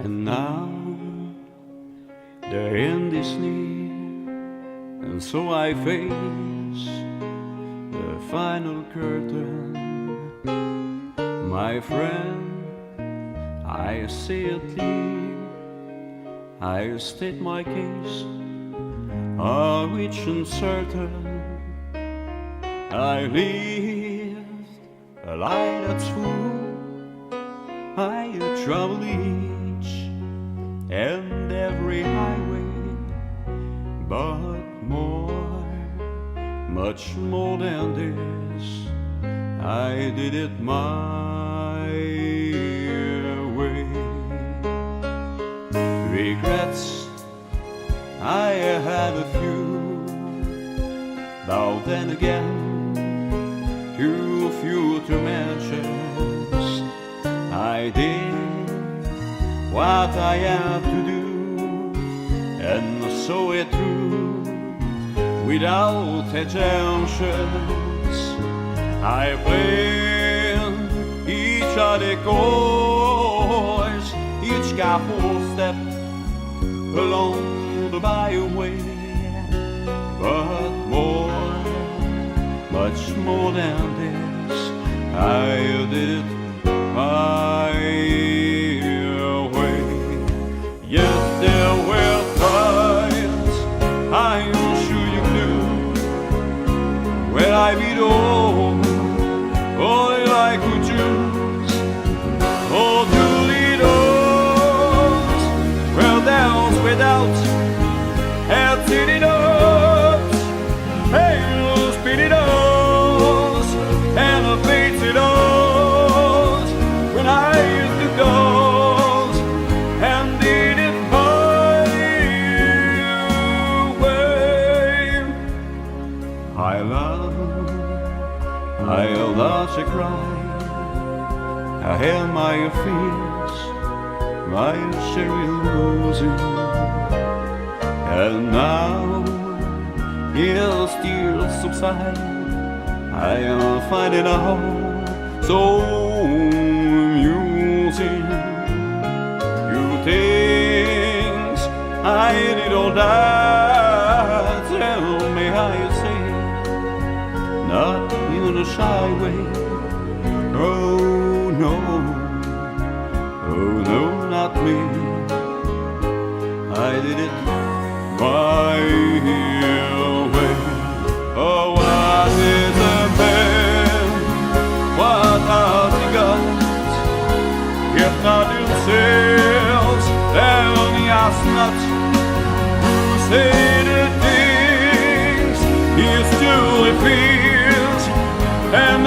And now the end is near, and so I face the final curtain. My friend, I see it clear, I state my case, of which uncertain. I lived a life that's full, I travel each and every highway, but more, much more than this, I did it my way. Regrets, I had a few, but then again, too few to mention. I did what I had to do, and saw it through without attentions. I played each of the chords, each careful step along the byway, but more, much more than this, I did it my way. Yes, there were times, I'm sure you knew, when I beat all I could choose, all to lead us, well down without and sitting up, hail spinning us, and a face it us, when I used to go and did it my way. I love to cry, I had my fears, my cherry losing, and now he'll still subside. I am finding a home so amusing. You things I did all that, tell me how you say, not in a shy way. Oh no, oh no, not me. I did it my way. Oh, what is a man? What has he got? If not himself, then he has not. Who say the things he still feels, and